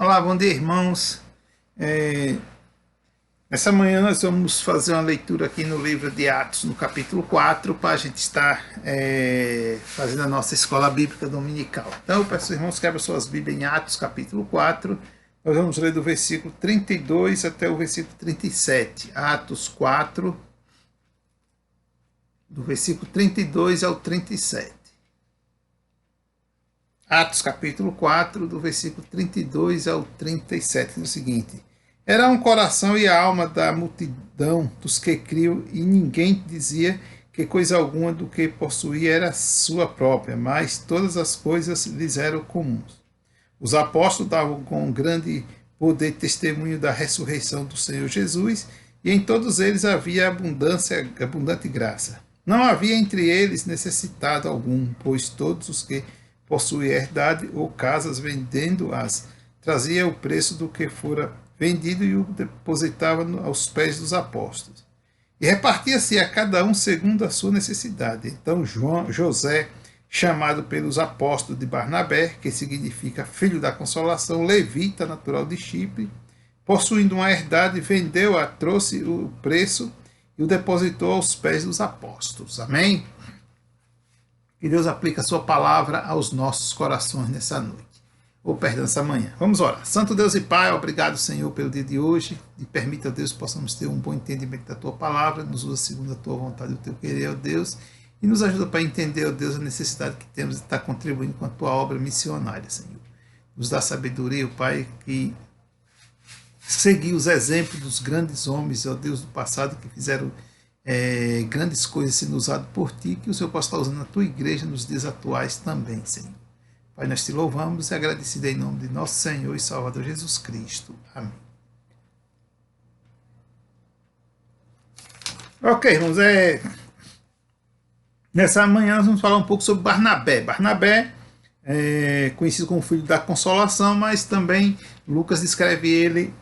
Olá, bom dia, irmãos. Essa manhã nós vamos fazer uma leitura aqui no livro de Atos, no capítulo 4, para a gente estar fazendo a nossa escola bíblica dominical. Então, eu peço, irmãos, que abram suas Bíblias em Atos, capítulo 4. Nós vamos ler do versículo 32 até o versículo 37. Atos 4, do versículo 32 ao 37. Atos capítulo 4, do versículo 32 ao 37, diz o seguinte: Era um coração e a alma da multidão dos que criam, e ninguém dizia que coisa alguma do que possuía era sua própria, mas todas as coisas lhes eram comuns. Os apóstolos davam com grande poder testemunho da ressurreição do Senhor Jesus, e em todos eles havia abundante graça. Não havia entre eles necessitado algum, pois todos os que possuía herdade ou casas, vendendo-as, trazia o preço do que fora vendido e o depositava aos pés dos apóstolos. E repartia-se a cada um segundo a sua necessidade. Então José, chamado pelos apóstolos de Barnabé, que significa filho da consolação, levita natural de Chipre, possuindo uma herdade, vendeu-a, trouxe o preço e o depositou aos pés dos apóstolos. Amém? Que Deus aplique a sua palavra aos nossos corações nessa noite, ou perdão, nessa manhã. Vamos orar. Santo Deus e Pai, obrigado, Senhor, pelo dia de hoje, e permita, Deus, que possamos ter um bom entendimento da tua palavra, nos usa segundo a tua vontade e o teu querer, ó Deus, e nos ajuda para entender, ó Deus, a necessidade que temos de estar contribuindo com a tua obra missionária, Senhor. Nos dá sabedoria, ó Pai, que seguir os exemplos dos grandes homens, ó Deus, do passado, que fizeram grandes coisas sendo usadas por ti, que o Senhor possa estar usando na tua igreja nos dias atuais também, Senhor. Pai, nós te louvamos e agradecidos em nome de nosso Senhor e Salvador Jesus Cristo. Amém. Ok, irmãos, nessa manhã nós vamos falar um pouco sobre Barnabé. Barnabé é conhecido como filho da consolação, mas também Lucas descreve ele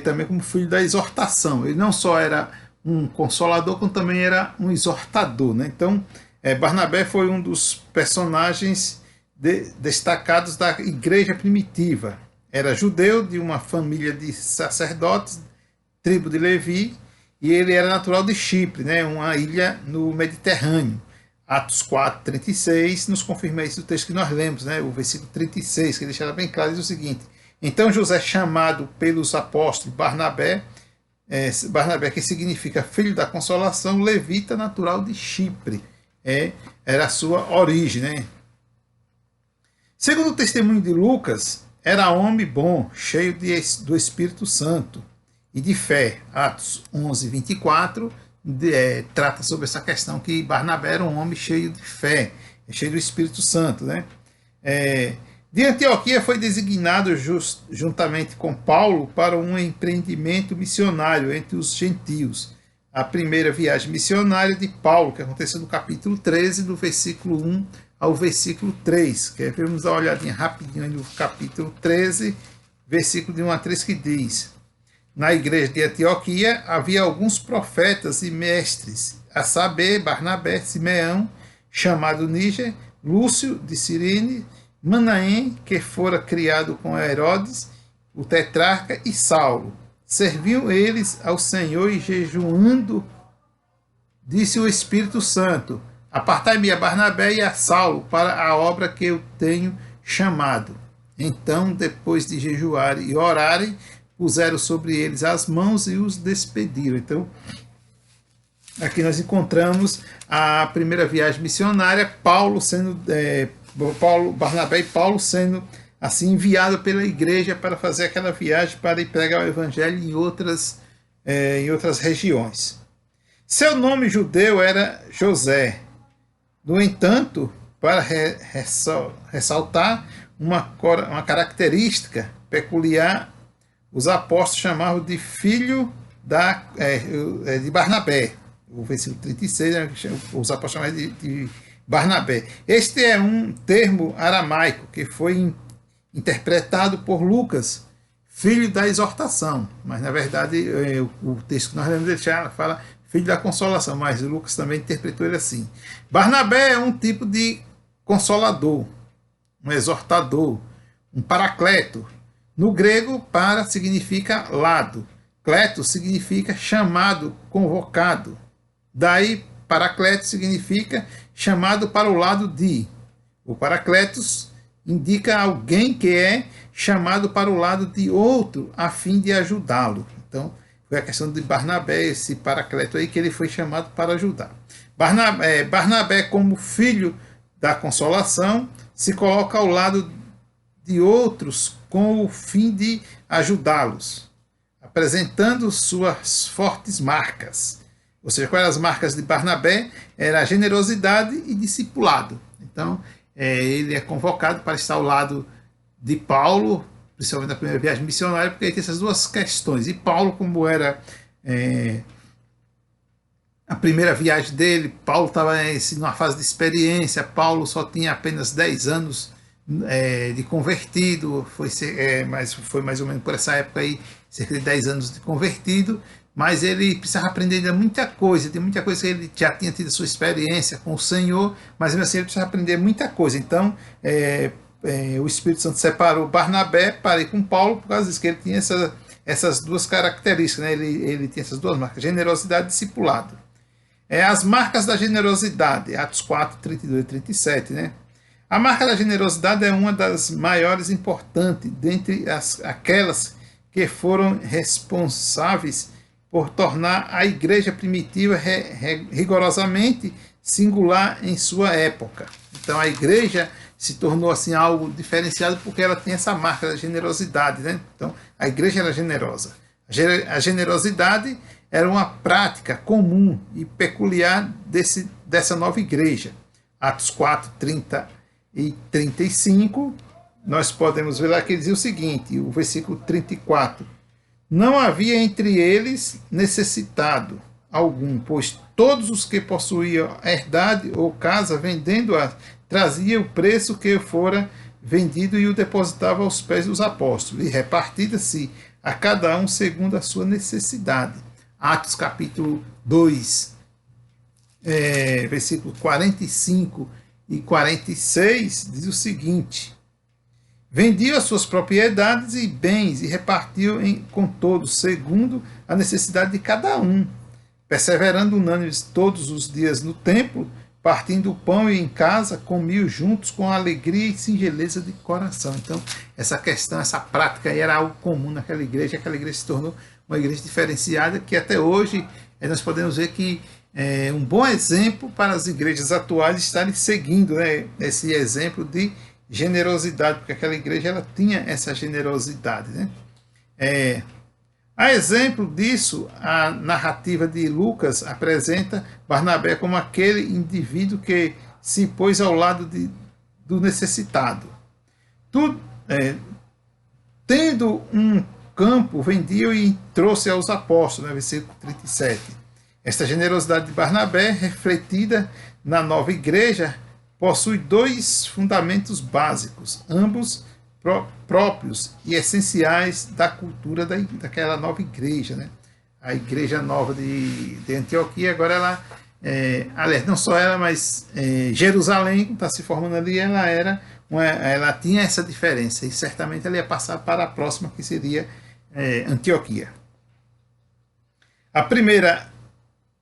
também como filho da exortação. Ele não só era um consolador, como também era um exortador, né? Então, Barnabé foi um dos personagens destacados da igreja primitiva. Era judeu, de uma família de sacerdotes, tribo de Levi, e ele era natural de Chipre, né? Uma ilha no Mediterrâneo. Atos 4, 36 nos confirma isso do texto que nós lemos, né? O versículo 36, que deixa bem claro, diz o seguinte: Então José, chamado pelos apóstolos Barnabé, que significa filho da consolação, levita natural de Chipre. Era a sua origem. Né? Segundo o testemunho de Lucas, era homem bom, cheio do Espírito Santo e de fé. Atos 11, 24 trata sobre essa questão que Barnabé era um homem cheio de fé, cheio do Espírito Santo. Né? De Antioquia foi designado juntamente com Paulo para um empreendimento missionário entre os gentios. A primeira viagem missionária de Paulo, que aconteceu no capítulo 13, do versículo 1 ao versículo 3. Vamos dar uma olhadinha rapidinho no capítulo 13, versículo de 1 a 3, que diz: Na igreja de Antioquia havia alguns profetas e mestres, a saber, Barnabé, Simeão, chamado Níger, Lúcio de Cirene, Manaém, que fora criado com Herodes, o tetrarca, e Saulo. Serviam eles ao Senhor e jejuando, disse o Espírito Santo: Apartai-me a Barnabé e a Saulo para a obra que eu tenho chamado. Então, depois de jejuarem e orarem, puseram sobre eles as mãos e os despediram. Então, aqui nós encontramos a primeira viagem missionária, Barnabé e Paulo sendo assim enviados pela igreja para fazer aquela viagem para ir pregar o evangelho em outras regiões. Seu nome judeu era José. No entanto, para ressaltar uma característica peculiar, os apóstolos chamavam de filho de Barnabé. O versículo 36, os apóstolos chamavam de Barnabé. Este é um termo aramaico que foi interpretado por Lucas, filho da exortação. Mas, na verdade, o texto que nós vamos deixar fala filho da consolação, mas Lucas também interpretou ele assim. Barnabé é um tipo de consolador, um exortador, um paracleto, No grego, para significa lado. Kletos significa chamado, convocado. Daí, paracletos significa chamado para o lado de. O paracletos indica alguém que é chamado para o lado de outro a fim de ajudá-lo. Então, foi a questão de Barnabé, esse paracleto aí, que ele foi chamado para ajudar. Barnabé, como filho da consolação, se coloca ao lado de outros com o fim de ajudá-los, apresentando suas fortes marcas. Ou seja, quais eram as marcas de Barnabé? Era a generosidade e discipulado. Então, ele é convocado para estar ao lado de Paulo, principalmente na primeira viagem missionária, porque ele tem essas duas questões. E Paulo, como era a primeira viagem dele, Paulo estava numa fase de experiência, Paulo só tinha apenas 10 anos de convertido, foi mais ou menos por essa época aí, cerca de 10 anos de convertido, mas ele precisava aprender ainda muita coisa, tem muita coisa que ele já tinha tido sua experiência com o Senhor, mas mesmo assim ele precisava aprender muita coisa. Então, o Espírito Santo separou Barnabé para ir com Paulo, por causa disso, que ele tinha essas duas características, né? Ele tinha essas duas marcas, generosidade e discipulado. As marcas da generosidade, Atos 4, 32 e 37, né? A marca da generosidade é uma das maiores importantes dentre aquelas que foram responsáveis por tornar a igreja primitiva rigorosamente singular em sua época. Então a igreja se tornou assim algo diferenciado porque ela tem essa marca da generosidade, né? Então a igreja era generosa. A generosidade era uma prática comum e peculiar dessa nova igreja. Atos 4, 30 e 35, nós podemos ver lá que ele diz o seguinte, o versículo 34. Não havia entre eles necessitado algum, pois todos os que possuíam herdade ou casa, vendendo-a, traziam o preço que fora vendido e o depositava aos pés dos apóstolos, e repartida-se a cada um segundo a sua necessidade. Atos capítulo 2, versículo 45 e 46, diz o seguinte: vendiam as suas propriedades e bens e repartiam com todos, segundo a necessidade de cada um, perseverando unânimes todos os dias no templo, partindo o pão e em casa, comiam juntos com alegria e singeleza de coração. Então, essa questão, essa prática aí era algo comum naquela igreja. Aquela igreja se tornou uma igreja diferenciada, que até hoje nós podemos ver que é um bom exemplo para as igrejas atuais estarem seguindo, né, esse exemplo de generosidade, porque aquela igreja ela tinha essa generosidade, né? A exemplo disso, a narrativa de Lucas apresenta Barnabé como aquele indivíduo que se pôs ao lado do necessitado. Tendo um campo, vendiu e trouxe aos apóstolos, né, versículo 37. Esta generosidade de Barnabé, refletida na nova igreja, possui dois fundamentos básicos, ambos próprios e essenciais da cultura daquela nova igreja, né? A igreja nova de Antioquia, agora ela, aliás, não só ela, mas Jerusalém, que está se formando ali, ela tinha essa diferença, e certamente ela ia passar para a próxima, que seria Antioquia. A primeira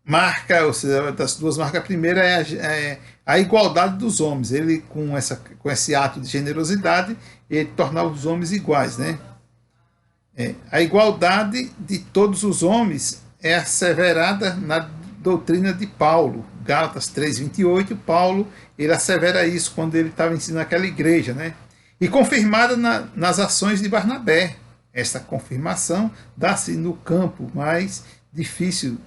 marca, ou seja, das duas marcas, a primeira é a igualdade dos homens. Ele, com esse ato de generosidade, ele tornar os homens iguais, né? A igualdade de todos os homens é asseverada na doutrina de Paulo. Gálatas 3:28, Paulo ele assevera isso quando ele estava ensinando aquela igreja, né? E confirmada nas ações de Barnabé. Esta confirmação dá-se no campo mais difícil,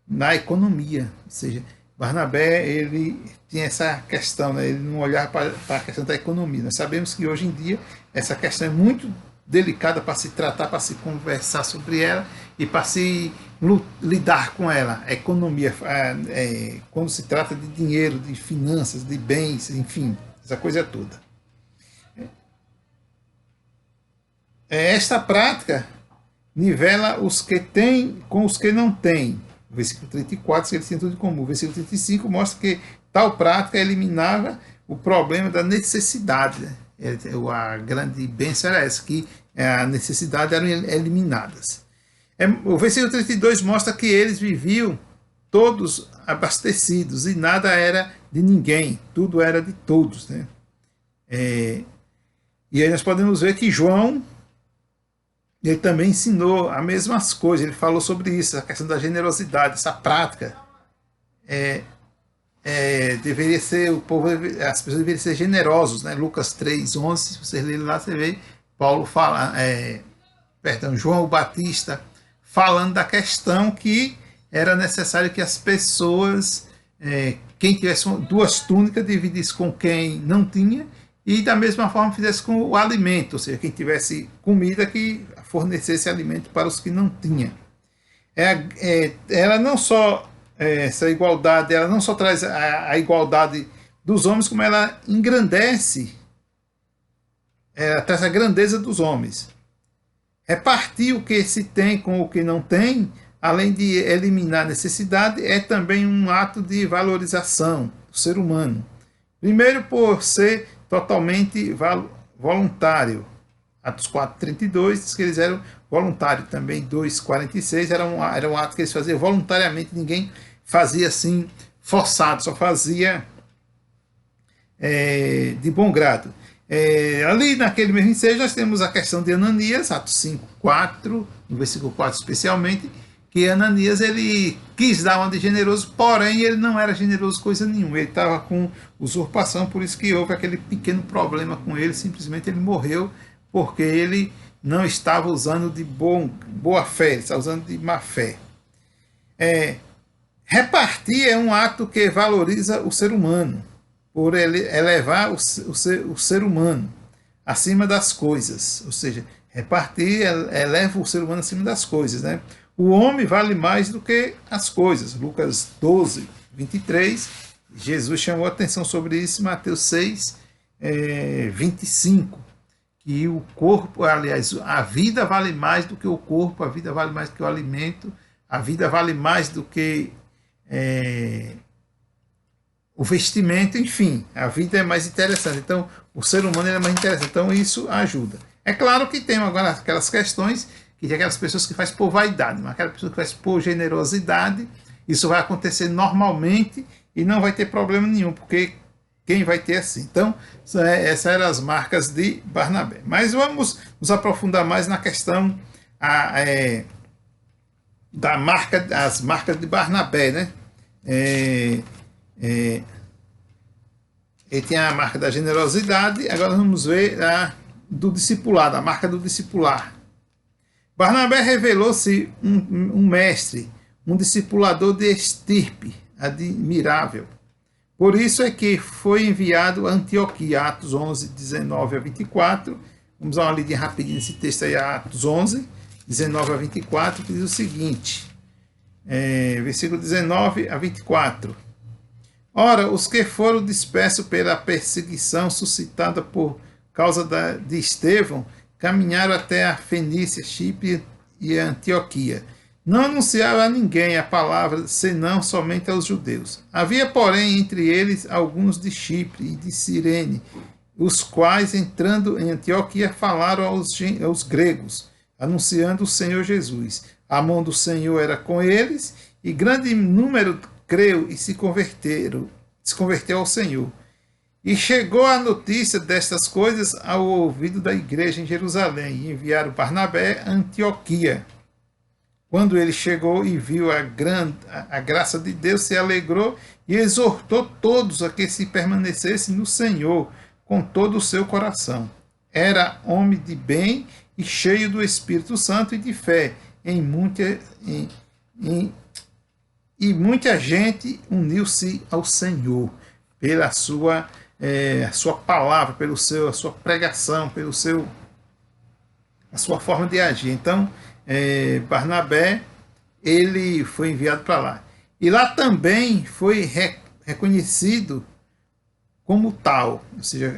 na economia. Ou seja, Barnabé ele tinha essa questão, né? Ele não olhava para a questão da economia. Nós sabemos que hoje em dia essa questão é muito delicada para se tratar, para se conversar sobre ela e para se lidar com ela. A economia, quando se trata de dinheiro, de finanças, de bens, enfim, essa coisa toda. Esta prática nivela os que têm com os que não têm. O versículo 34, eles têm tudo em comum. O versículo 35 mostra que tal prática eliminava o problema da necessidade. A grande bênção era essa, que a necessidade eram eliminadas. O versículo 32 mostra que eles viviam todos abastecidos e nada era de ninguém, tudo era de todos, né? E aí nós podemos ver que João, ele também ensinou as mesmas coisas, ele falou sobre isso, a questão da generosidade, essa prática. Deveria ser, o povo, as pessoas deveriam ser generosos, né? Lucas 3:11, se você ler lá, você vê Paulo fala, João Batista falando da questão que era necessário que as pessoas, quem tivesse duas túnicas, dividisse com quem não tinha, e da mesma forma fizesse com o alimento, ou seja, quem tivesse comida, que fornecesse alimento para os que não tinham. Ela não só, essa igualdade, ela não só traz a igualdade dos homens, como ela engrandece, ela traz a grandeza dos homens. Repartir o que se tem com o que não tem, além de eliminar a necessidade, é também um ato de valorização do ser humano. Primeiro, por ser totalmente voluntário. Atos 4:32 diz que eles eram voluntários. Também 2:46 era um ato que eles faziam voluntariamente, ninguém fazia assim forçado, só fazia de bom grado. Ali naquele mesmo ensejo nós temos a questão de Ananias, Atos 5:4, no versículo 4 especialmente, que Ananias ele quis dar uma de generoso, porém ele não era generoso coisa nenhuma, ele estava com usurpação, por isso que houve aquele pequeno problema com ele, simplesmente ele morreu, porque ele não estava usando de boa fé, ele estava usando de má fé. Repartir é um ato que valoriza o ser humano, por ele elevar o ser humano acima das coisas, ou seja, repartir eleva o ser humano acima das coisas, né? O homem vale mais do que as coisas. Lucas 12:23, Jesus chamou a atenção sobre isso em Mateus 6:25, que o corpo, aliás, a vida vale mais do que o corpo, a vida vale mais do que o alimento, a vida vale mais do que o vestimento, enfim, a vida é mais interessante. Então, o ser humano é mais interessante. Então, isso ajuda. É claro que tem agora aquelas questões que tem aquelas pessoas que fazem por vaidade, mas aquela pessoa que faz por generosidade, isso vai acontecer normalmente e não vai ter problema nenhum, porque quem vai ter assim? Então, essas eram as marcas de Barnabé. Mas vamos nos aprofundar mais na questão as marcas de Barnabé, né? Ele tem a marca da generosidade, agora vamos ver a do discipulado, a marca do discipular. Barnabé revelou-se um mestre, um discipulador de estirpe admirável. Por isso é que foi enviado a Antioquia, Atos 11:19-24. Vamos dar uma lidinha rapidinho nesse texto aí, Atos 11:19-24, que diz o seguinte, versículo 19-24. Ora, os que foram dispersos pela perseguição suscitada por causa de Estevão, caminharam até a Fenícia, Chipre e a Antioquia. Não anunciaram a ninguém a palavra, senão somente aos judeus. Havia, porém, entre eles alguns de Chipre e de Cirene, os quais, entrando em Antioquia, falaram aos gregos, anunciando o Senhor Jesus. A mão do Senhor era com eles, e grande número creu e se converteu ao Senhor. E chegou a notícia destas coisas ao ouvido da igreja em Jerusalém, e enviaram Barnabé a Antioquia. Quando ele chegou e viu a graça de Deus, se alegrou e exortou todos a que se permanecessem no Senhor com todo o seu coração. Era homem de bem e cheio do Espírito Santo e de fé, e muita gente uniu-se ao Senhor pela sua palavra, a sua pregação, a sua forma de agir. Então, Barnabé, ele foi enviado para lá. E lá também foi reconhecido como tal, ou seja,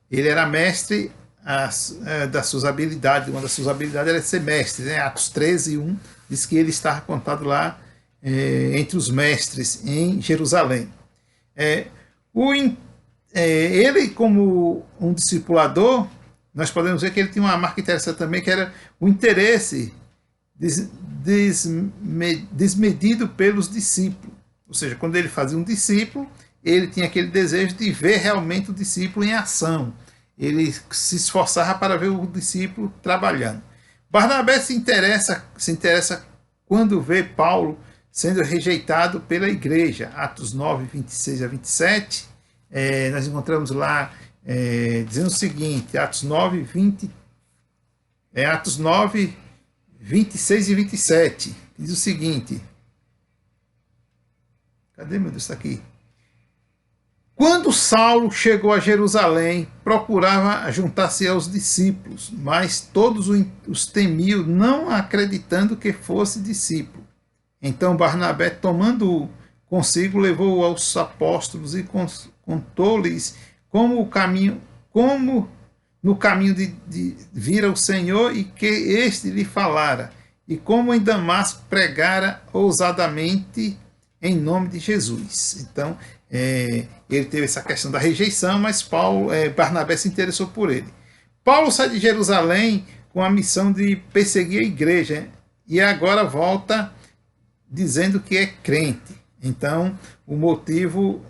ele era mestre das suas habilidades. Uma das suas habilidades era ser mestre, né? Atos 13:1 diz que ele estava contado lá entre os mestres em Jerusalém. Ele, como um discipulador, nós podemos ver que ele tinha uma marca interessante também, que era o interesse desmedido pelos discípulos. Ou seja, quando ele fazia um discípulo, ele tinha aquele desejo de ver realmente o discípulo em ação. Ele se esforçava para ver o discípulo trabalhando. Barnabé se interessa quando vê Paulo sendo rejeitado pela igreja. Atos 9, 26 a 27, nós encontramos lá dizendo o seguinte, Atos 9, 26 e 27, diz o seguinte, cadê, meu Deus, está aqui? Quando Saulo chegou a Jerusalém, procurava juntar-se aos discípulos, mas todos os temiam, não acreditando que fosse discípulo. Então Barnabé, tomando-o consigo, levou-o aos apóstolos e contou-lhes como no caminho de vira o Senhor e que este lhe falara, e como em Damasco pregara ousadamente em nome de Jesus. Então, ele teve essa questão da rejeição, mas Barnabé se interessou por ele. Paulo sai de Jerusalém com a missão de perseguir a igreja e agora volta dizendo que é crente. Então, o motivo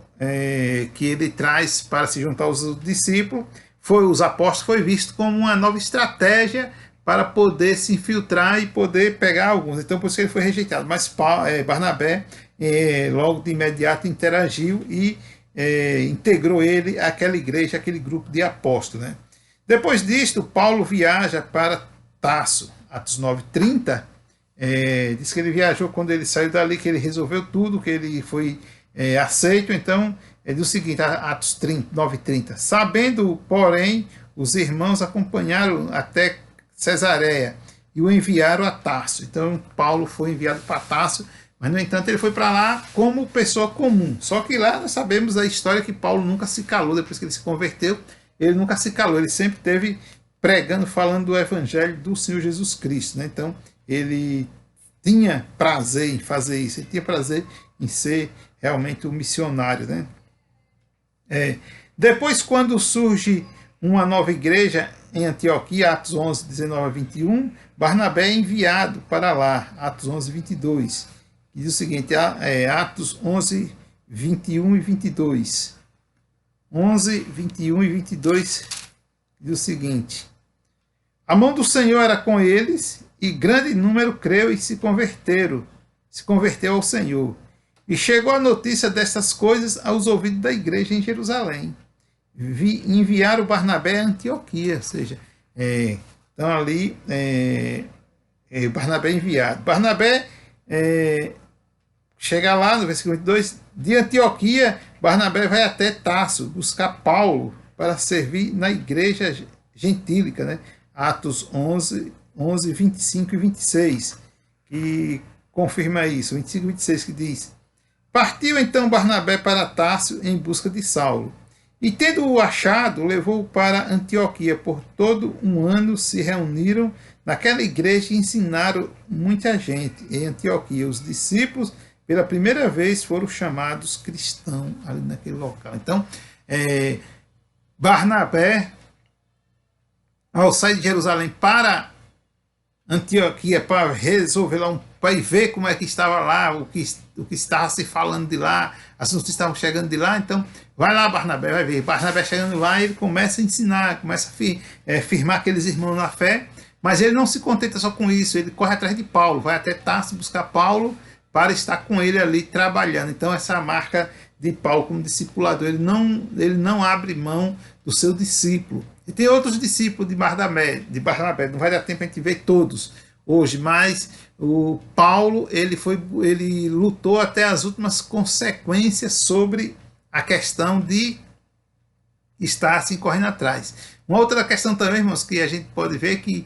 que ele traz para se juntar aos discípulos os apóstolos foi visto como uma nova estratégia para poder se infiltrar e poder pegar alguns. Então, por isso que ele foi rejeitado. Mas Barnabé logo de imediato interagiu e integrou ele àquela igreja, aquele grupo de apóstolos. Né? Depois disto, Paulo viaja para Tarso. Atos 9:30 diz que ele viajou quando ele saiu dali, que ele resolveu tudo, que ele foi aceito. Então, diz o seguinte, Atos 9:30. Sabendo, porém, os irmãos acompanharam até Cesareia e o enviaram a Tarso. Então, Paulo foi enviado para Tarso, mas, no entanto, ele foi para lá como pessoa comum. Só que lá nós sabemos a história que Paulo nunca se calou, depois que ele se converteu, ele nunca se calou, ele sempre esteve pregando, falando do evangelho do Senhor Jesus Cristo. Né? Então, ele tinha prazer em fazer isso, ele tinha prazer em ser realmente um missionário. Né? Depois, quando surge uma nova igreja em Antioquia, Atos 11, 19 a 21, Barnabé é enviado para lá, Atos 11, 22. Diz o seguinte, Atos 11, 21 e 22. 11, 21 e 22 diz o seguinte: a mão do Senhor era com eles, e grande número creu e se converteu ao Senhor. E chegou a notícia destas coisas aos ouvidos da igreja em Jerusalém. Enviaram Barnabé a Antioquia, ou seja, então ali Barnabé enviado. Barnabé chega lá no versículo 22, de Antioquia, Barnabé vai até Tarso buscar Paulo para servir na igreja gentílica, né? Atos 11, 25 e 26, que confirma isso, 25 e 26, que diz: partiu então Barnabé para Tarso em busca de Saulo, e tendo-o achado, levou-o para Antioquia. Por todo um ano se reuniram naquela igreja e ensinaram muita gente em Antioquia. Os discípulos, pela primeira vez, foram chamados cristãos ali naquele local. Então, Barnabé, ao sair de Jerusalém para Antioquia, para resolver lá, para ir ver como é que estava lá, o que estava se falando de lá, as notícias estavam chegando de lá. Então, vai lá, Barnabé, vai ver. Barnabé chegando lá, ele começa a ensinar, começa a firmar aqueles irmãos na fé, mas ele não se contenta só com isso, ele corre atrás de Paulo, vai até Tarso buscar Paulo para estar com ele ali trabalhando. Então, essa é a marca de Paulo como discipulador, ele não abre mão do seu discípulo. E tem outros discípulos de Barnabé, não vai dar tempo a gente ver todos hoje, mas o Paulo, ele lutou até as últimas consequências sobre a questão de estar assim correndo atrás. Uma outra questão também, irmãos, que a gente pode ver que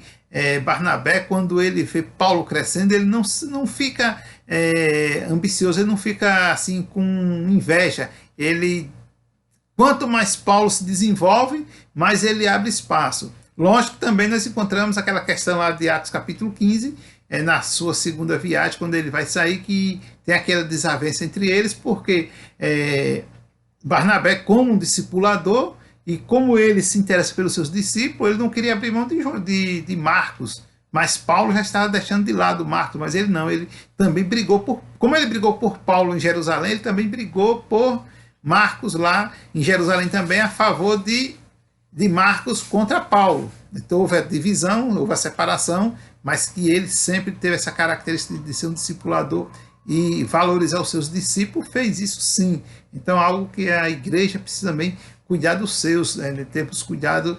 Barnabé, quando ele vê Paulo crescendo, ele não fica ambicioso, ele não fica assim com inveja. Quanto mais Paulo se desenvolve, mais ele abre espaço. Lógico que também nós encontramos aquela questão lá de Atos capítulo 15, na sua segunda viagem, quando ele vai sair, que tem aquela desavença entre eles, porque Barnabé, como um discipulador, E como ele se interessa pelos seus discípulos, ele não queria abrir mão de Marcos. Mas Paulo já estava deixando de lado Marcos, mas ele não, ele também brigou por. Como ele brigou por Paulo em Jerusalém, ele também brigou por Marcos lá em Jerusalém também, a favor de Marcos contra Paulo. Então houve a divisão, houve a separação, mas que ele sempre teve essa característica de ser um discipulador e valorizar os seus discípulos, fez isso sim. Então algo que a igreja precisa também cuidar dos seus, né? Temos cuidado,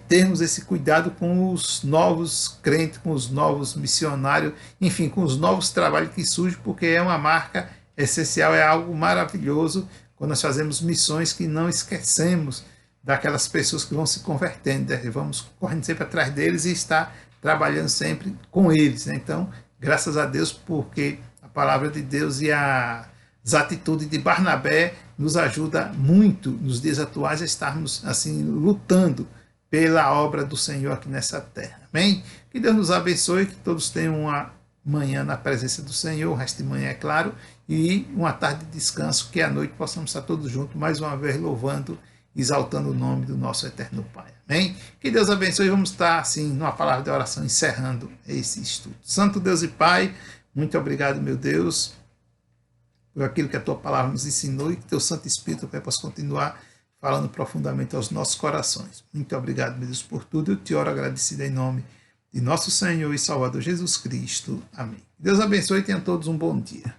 termos esse cuidado com os novos crentes, com os novos missionários, enfim, com os novos trabalhos que surgem, porque é uma marca essencial, é algo maravilhoso quando nós fazemos missões que não esquecemos daquelas pessoas que vão se convertendo, né? Vamos correndo sempre atrás deles e estar trabalhando sempre com eles, né? Então, graças a Deus, porque a palavra de Deus e as atitudes de Barnabé nos ajuda muito nos dias atuais a estarmos assim lutando pela obra do Senhor aqui nessa terra. Amém? Que Deus nos abençoe, que todos tenham uma manhã na presença do Senhor, o resto de manhã é claro, e uma tarde de descanso, que à noite possamos estar todos juntos mais uma vez louvando, exaltando o nome do nosso eterno Pai. Amém? Que Deus abençoe. Vamos estar assim numa palavra de oração encerrando esse estudo. Santo Deus e Pai, muito obrigado, meu Deus, por aquilo que a tua palavra nos ensinou, e que teu Santo Espírito, Pai, possa continuar falando profundamente aos nossos corações. Muito obrigado, meu Deus, por tudo. Eu te oro agradecido em nome de nosso Senhor e Salvador Jesus Cristo. Amém. Deus abençoe e tenham todos um bom dia.